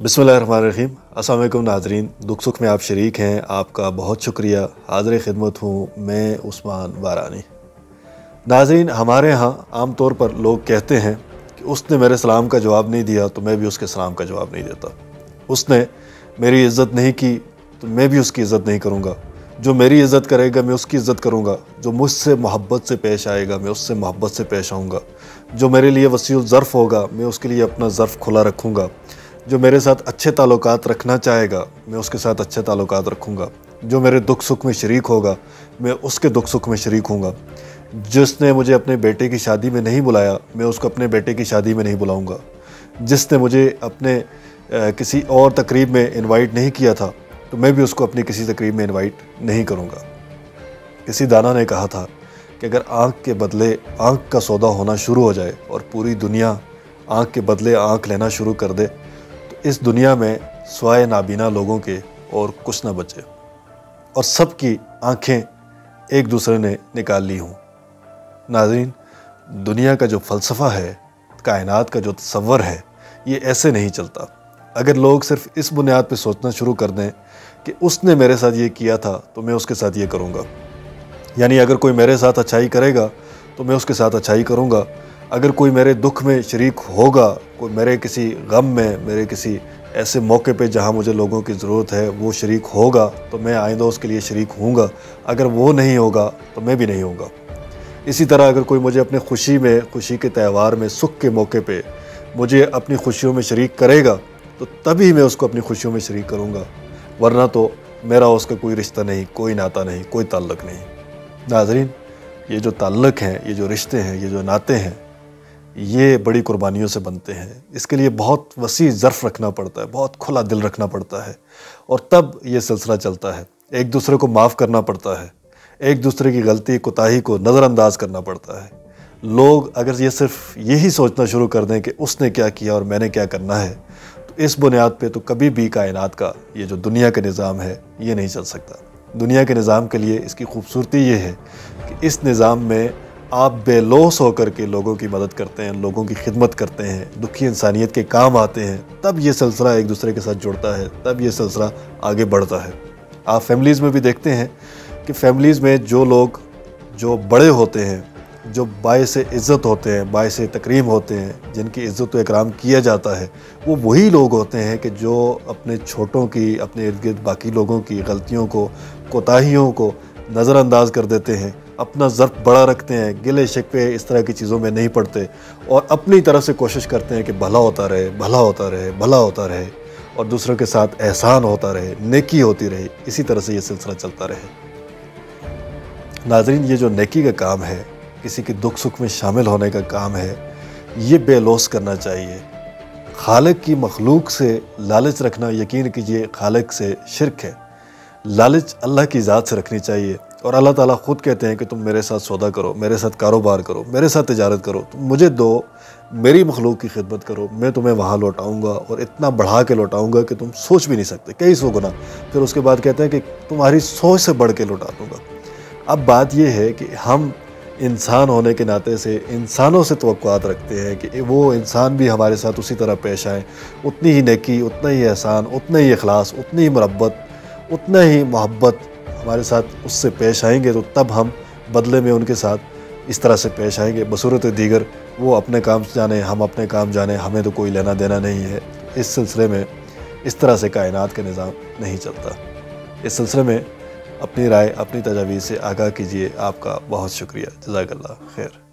बिस्मिल्लाहिर्रहमानिर्रहीम। अस्सलाम वालेकुम नाज़रीन, दुख सुख में आप शरीक हैं, आपका बहुत शुक्रिया। हाज़िर खिदमत हूँ मैं उस्मान बारानी। नाज़रीन, हमारे यहाँ आम तौर पर लोग कहते हैं कि उसने मेरे सलाम का जवाब नहीं दिया तो मैं भी उसके सलाम का जवाब नहीं देता। उसने मेरी इज़्ज़त नहीं की तो मैं भी उसकी इज़्ज़त नहीं करूँगा। जो मेरी इज़्ज़त करेगा मैं उसकी इज़्ज़त करूँगा। जो मुझसे मोहब्बत से पेश आएगा मैं उससे मोहब्बत से पेश आऊँगा। जो मेरे लिए वसीउल ज़र्फ़ होगा मैं उसके लिए अपना ज़र्फ़ खुला रखूँगा। जो मेरे साथ अच्छे ताल्लुकात रखना चाहेगा मैं उसके साथ अच्छे ताल्लुकात रखूँगा। जो मेरे दुख सुख में शरीक होगा मैं उसके दुख सुख में शरीक होऊंगा। जिसने मुझे अपने बेटे की शादी में नहीं बुलाया मैं उसको अपने बेटे की शादी में नहीं बुलाऊंगा। जिसने मुझे अपने किसी और तकरीब में इनवाइट नहीं किया था तो मैं भी उसको अपनी किसी तकरीब में इनवाइट नहीं करूँगा। किसी दाना ने कहा था कि अगर आँख के बदले आँख का सौदा होना शुरू हो जाए और पूरी दुनिया आँख के बदले आँख लेना शुरू कर दे तो इस दुनिया में स्वाय नाबीना लोगों के और कुछ ना बचे और सबकी आँखें एक दूसरे ने निकाल ली हों। नाज़रीन, दुनिया का जो फ़लसफ़ा है, कायनात का जो तसव्वुर है, ये ऐसे नहीं चलता। अगर लोग सिर्फ़ इस बुनियाद पे सोचना शुरू कर दें कि उसने मेरे साथ ये किया था तो मैं उसके साथ ये करूँगा, यानी अगर कोई मेरे साथ अच्छाई करेगा तो मैं उसके साथ अच्छाई करूँगा। अगर कोई मेरे दुख में शरीक होगा, कोई मेरे किसी गम में, मेरे किसी ऐसे मौके पे जहाँ मुझे लोगों की ज़रूरत है वो शरीक होगा तो मैं आइंदा उसके लिए शरीक होऊंगा। अगर वो नहीं होगा तो मैं भी नहीं होऊंगा। इसी तरह अगर कोई मुझे अपने खुशी में, खुशी के त्यौहार में, सुख के मौके पे मुझे अपनी खुशियों में शरीक करेगा तो तभी मैं उसको अपनी खुशियों में शरीक करूँगा, वरना तो मेरा उसका कोई रिश्ता नहीं, कोई नाता नहीं, कोई ताल्लुक़ नहीं। नाज़रीन, ये जो ताल्लुक़ हैं, ये जो रिश्ते हैं, ये जो नाते हैं, ये बड़ी कुर्बानियों से बनते हैं। इसके लिए बहुत वसी ज़र्फ़ रखना पड़ता है, बहुत खुला दिल रखना पड़ता है और तब ये सिलसिला चलता है। एक दूसरे को माफ़ करना पड़ता है, एक दूसरे की गलती कोताही को नज़रअंदाज करना पड़ता है। लोग अगर ये सिर्फ यही सोचना शुरू कर दें कि उसने क्या किया और मैंने क्या करना है तो इस बुनियाद पे तो कभी भी कायनात का ये जो दुनिया का निज़ाम है ये नहीं चल सकता। दुनिया के निज़ाम के लिए इसकी खूबसूरती ये है कि इस निज़ाम में आप बेलौस होकर के लोगों की मदद करते हैं, लोगों की खिदमत करते हैं, दुखी इंसानियत के काम आते हैं, तब ये सिलसिला एक दूसरे के साथ जुड़ता है, तब ये सिलसिला आगे बढ़ता है। आप फैमिलीज़ में भी देखते हैं कि फैमिलीज़ में जो लोग जो बड़े होते हैं, जो बाइसे इज़्ज़त होते हैं, बाइसे तकरीम होते हैं, जिनकी इज़्ज़त व इकराम किया जाता है, वो वही लोग होते हैं कि जो अपने छोटों की, अपने इर्द गिर्द बाकी लोगों की गलतियों को, कोताहियों को नज़रअंदाज कर देते हैं, अपना ज़र्फ़ बड़ा रखते हैं, गिले शिकवे इस तरह की चीज़ों में नहीं पड़ते और अपनी तरफ से कोशिश करते हैं कि भला होता रहे, भला होता रहे, भला होता रहे और दूसरों के साथ एहसान होता रहे, नेकी होती रहे। इसी तरह से ये सिलसिला चलता रहे। नाज़रीन, ये जो नेकी का काम है, किसी के दुख सुख में शामिल होने का काम है, ये बेलौस करना चाहिए। खालिक की मखलूक से लालच रखना, यकीन कीजिए, खालिक से शिरक है। लालच अल्लाह की ज़ात से रखनी चाहिए और अल्लाह ताला ख़ुद कहते हैं कि तुम मेरे साथ सौदा करो, मेरे साथ कारोबार करो, मेरे साथ तिजारत करो, तुम मुझे दो, मेरी मखलूक की खिदमत करो, मैं तुम्हें वहाँ लौटाऊँगा और इतना बढ़ा के लौटाऊँगा कि तुम सोच भी नहीं सकते, कई सौ गुना। फिर उसके बाद कहते हैं कि तुम्हारी सोच से बढ़ के लौटा दूँगा। अब बात यह है कि हम इंसान होने के नाते से इंसानों से तवक्कुआत रखते हैं कि वो इंसान भी हमारे साथ उसी तरह पेश आएँ, उतनी ही नेकी, उतना ही एहसान, उतना ही इखलास, उतनी ही मुरब्बत, उतना ही मोहब्बत हमारे साथ उससे पेश आएंगे तो तब हम बदले में उनके साथ इस तरह से पेश आएंगे। बसूरत दीगर वो अपने काम जाने, हम अपने काम जाने, हमें तो कोई लेना देना नहीं है। इस सिलसिले में इस तरह से कायनात का निज़ाम नहीं चलता। इस सिलसिले में अपनी राय, अपनी तजावीज़ से आगाह कीजिए। आपका बहुत शुक्रिया। जज़ाकल्लाह खैर।